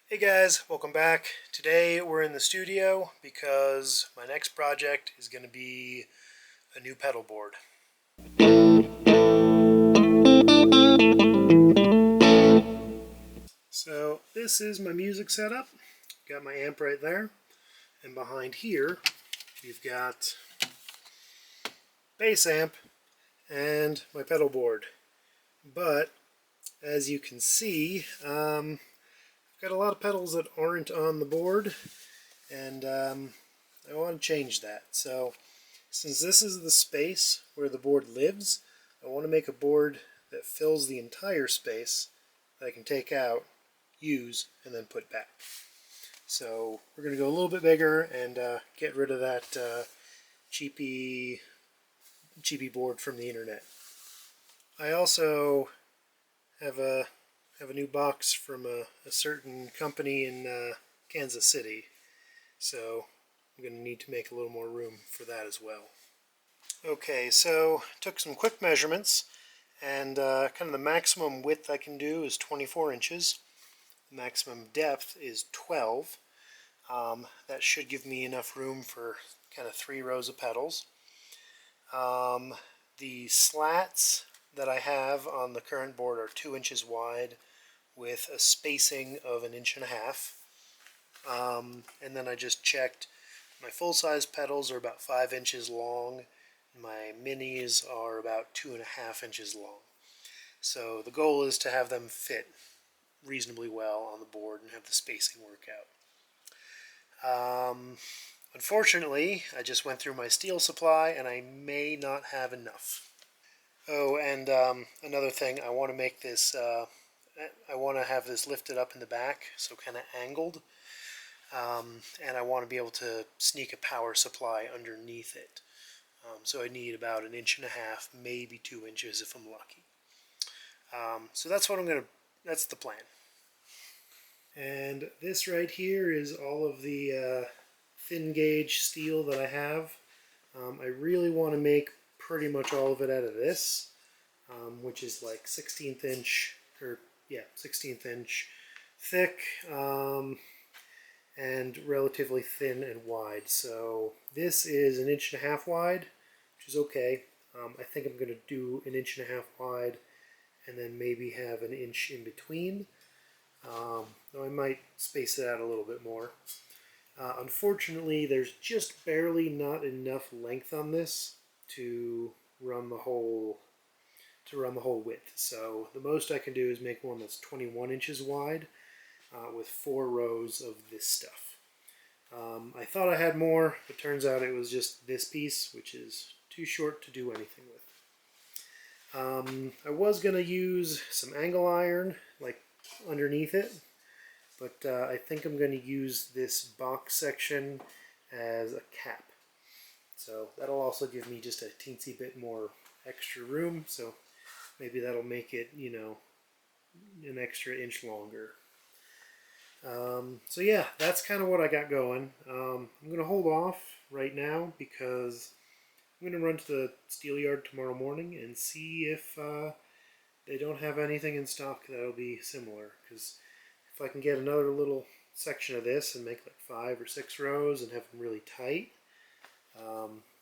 Hey guys, welcome back. Today we're in the studio because my next project is going to be a new pedal board. So this is my music setup. Got my amp right there, and behind here we've got bass amp and my pedal board. But as you can see, I've got a lot of pedals that aren't on the board, and I want to change that. So since this is the space where the board lives, I want to make a board that fills the entire space that I can take out, use, and then put back. So we're going to go a little bit bigger and get rid of that cheapy board from the internet. I also have a new box from a certain company in Kansas City, so I'm going to need to make a little more room for that as well. Okay, so took some quick measurements, and kind of the maximum width I can do is 24 inches. The maximum depth is 12. That should give me enough room for kind of 3 rows of pedals. The slats that I have on the current board are 2 inches wide with a spacing of 1.5 inches. And then I just checked my full-size pedals are about 5 inches long. My minis are about 2.5 inches long. So the goal is to have them fit reasonably well on the board and have the spacing work out. Unfortunately, I just went through my steel supply and I may not have enough. Oh, and another thing, I want to make this, I want to have this lifted up in the back, so kind of angled. And I want to be able to sneak a power supply underneath it. So I need about 1.5 inches, maybe 2 inches if I'm lucky. So that's what that's the plan. And this right here is all of the thin gauge steel that I have. I really want to make pretty much all of it out of this, which is like 16th inch, or yeah, 16th inch thick, and relatively thin and wide. So this is 1.5 inches wide, which is okay. I think I'm going to do 1.5 inches wide and then maybe have 1 inch in between. Though I might space it out a little bit more. Unfortunately, there's just barely not enough length on this to run the whole width. So the most I can do is make one that's 21 inches wide with 4 rows of this stuff. I thought I had more, but turns out it was just this piece, which is too short to do anything with. I was going to use some angle iron, like underneath it, but I think I'm going to use this box section as a cap. So that'll also give me just a teensy bit more extra room, so maybe that'll make it, you know, an extra inch longer. So yeah, that's kind of what I got going. I'm going to hold off right now because I'm going to run to the steel yard tomorrow morning and see if they don't have anything in stock that'll be similar. Because if I can get another little section of this and make like 5 or 6 rows and have them really tight,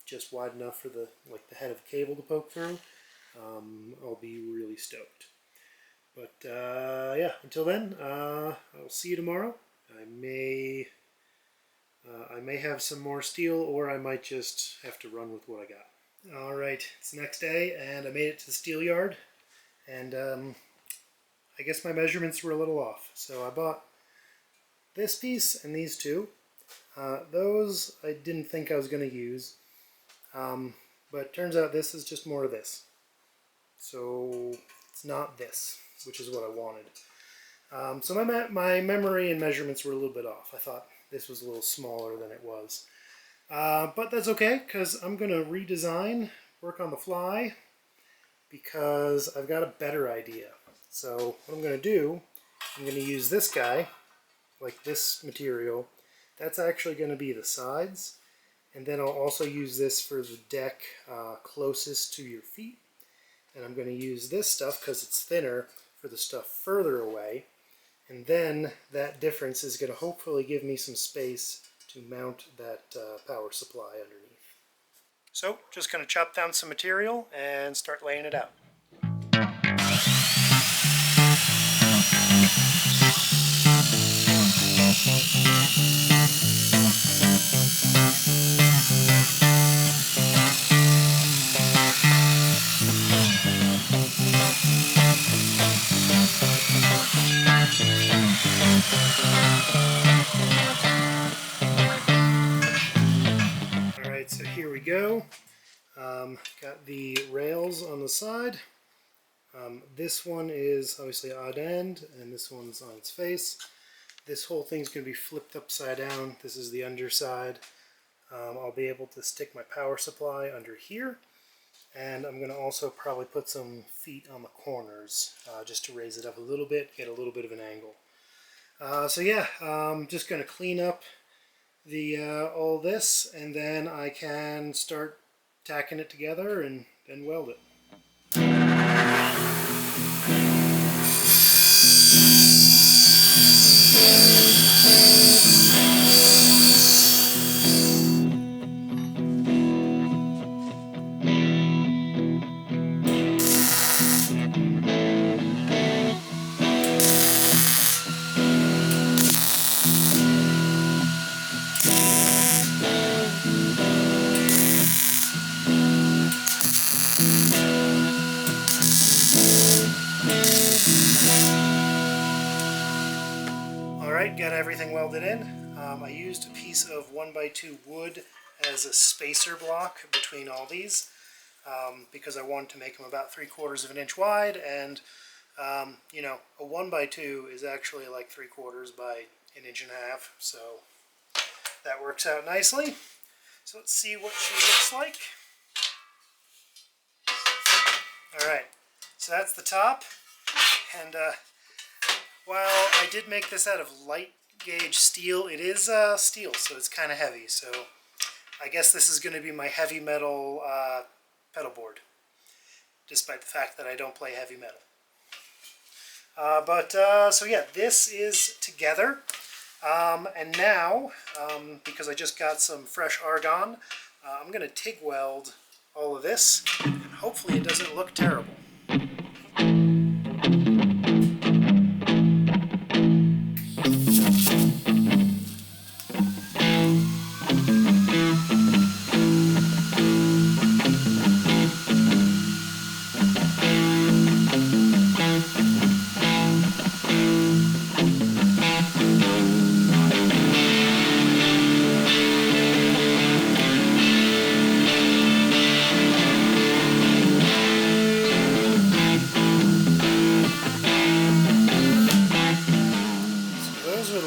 just wide enough for the head of a cable to poke through, I'll be really stoked. But yeah, until then, I'll see you tomorrow. I may have some more steel, or I might just have to run with what I got. All right, it's the next day, and I made it to the steel yard, and I guess my measurements were a little off. So I bought this piece and these two. Those I didn't think I was going to use, but turns out this is just more of this. So it's not this, which is what I wanted. So my memory and measurements were a little bit off. I thought this was a little smaller than it was. But that's okay, because I'm going to redesign, work on the fly, because I've got a better idea. So what I'm going to do, I'm going to use this guy, like this material. That's actually going to be the sides. And then I'll also use this for the deck closest to your feet. And I'm going to use this stuff, because it's thinner, for the stuff further away. And then that difference is going to hopefully give me some space to mount that power supply underneath. So just going to chop down some material and start laying it out. Alright, so here we go. Got the rails on the side. This one is obviously odd end, and this one's on its face. This whole thing's going to be flipped upside down. This is the underside. I'll be able to stick my power supply under here, and I'm going to also probably put some feet on the corners just to raise it up a little bit, get a little bit of an angle. So yeah, I'm just going to clean up the all this, and then I can start tacking it together and then weld it. Alright, got everything welded in. I used a piece of 1x2 wood as a spacer block between all these because I wanted to make them about 3/4 of an inch wide, and you know, a 1x2 is actually like 3/4 by 1.5 inches, so that works out nicely. So let's see what she looks like. Alright, so that's the top, and while I did make this out of light gauge steel, it is steel, so it's kind of heavy. So I guess this is going to be my heavy metal pedal board, despite the fact that I don't play heavy metal. So yeah, this is together. And now, because I just got some fresh argon, I'm going to TIG weld all of this, and hopefully it doesn't look terrible.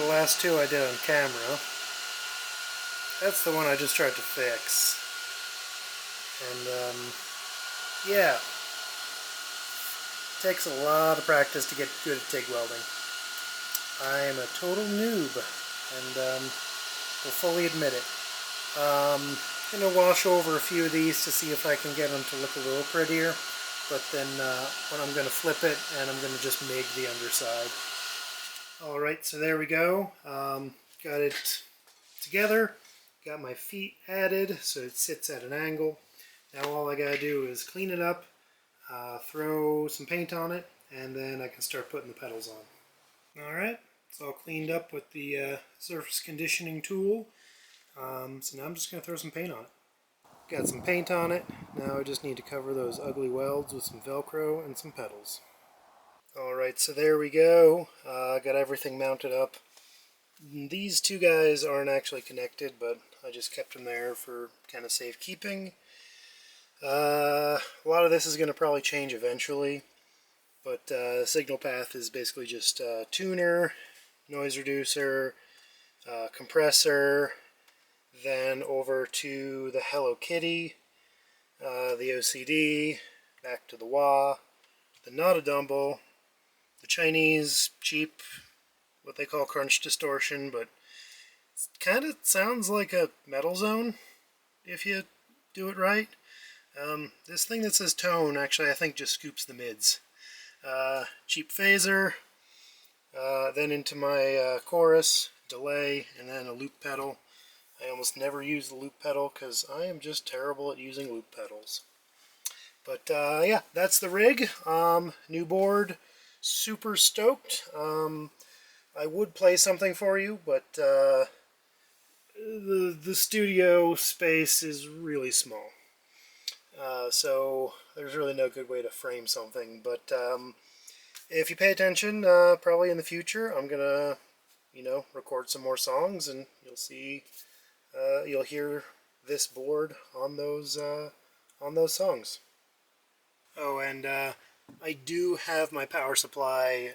Last two I did on camera. That's the one I just tried to fix. And yeah, it takes a lot of practice to get good at TIG welding. I am a total noob, and will fully admit it. I'm going to wash over a few of these to see if I can get them to look a little prettier, but then when I'm going to flip it, and I'm going to just MIG the underside. Alright, so there we go. Got it together, got my feet added so it sits at an angle. Now all I gotta do is clean it up, throw some paint on it, and then I can start putting the pedals on. Alright, it's all cleaned up with the surface conditioning tool. So now I'm just going to throw some paint on it. Got some paint on it, now I just need to cover those ugly welds with some Velcro and some pedals. Alright, so there we go. Got everything mounted up. These two guys aren't actually connected, but I just kept them there for kind of safekeeping. A lot of this is going to probably change eventually, but signal path is basically just tuner, noise reducer, compressor, then over to the Hello Kitty, the OCD, back to the wah, the Not a Dumble, the Chinese cheap, what they call crunch distortion, but it kind of sounds like a metal zone if you do it right. This thing that says tone, actually I think just scoops the mids. Cheap phaser, then into my chorus, delay, and then a loop pedal. I almost never use the loop pedal because I am just terrible at using loop pedals. But yeah, that's the rig. New board, super stoked. I would play something for you, but the studio space is really small. So there's really no good way to frame something. But if you pay attention, probably in the future, I'm gonna, record some more songs, and you'll see, you'll hear this board on those songs. Oh, and I do have my power supply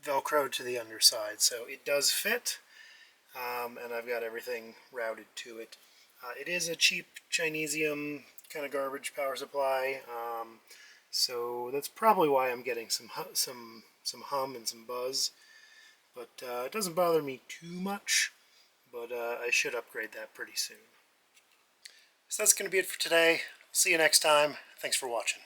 Velcroed to the underside, so it does fit, and I've got everything routed to it. It is a cheap Chinesium kind of garbage power supply, so that's probably why I'm getting some hum and some buzz. But it doesn't bother me too much, but I should upgrade that pretty soon. So that's going to be it for today. See you next time. Thanks for watching.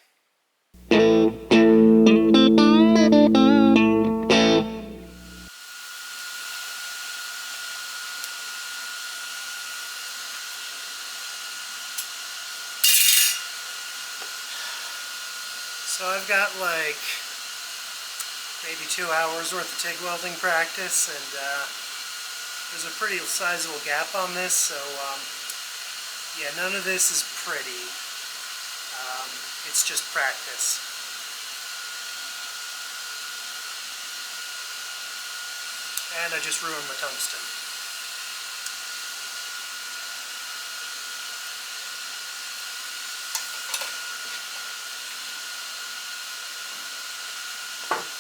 So I've got like maybe 2 hours worth of TIG welding practice, and there's a pretty sizable gap on this, so yeah, none of this is pretty. It's just practice. And I just ruined my tungsten.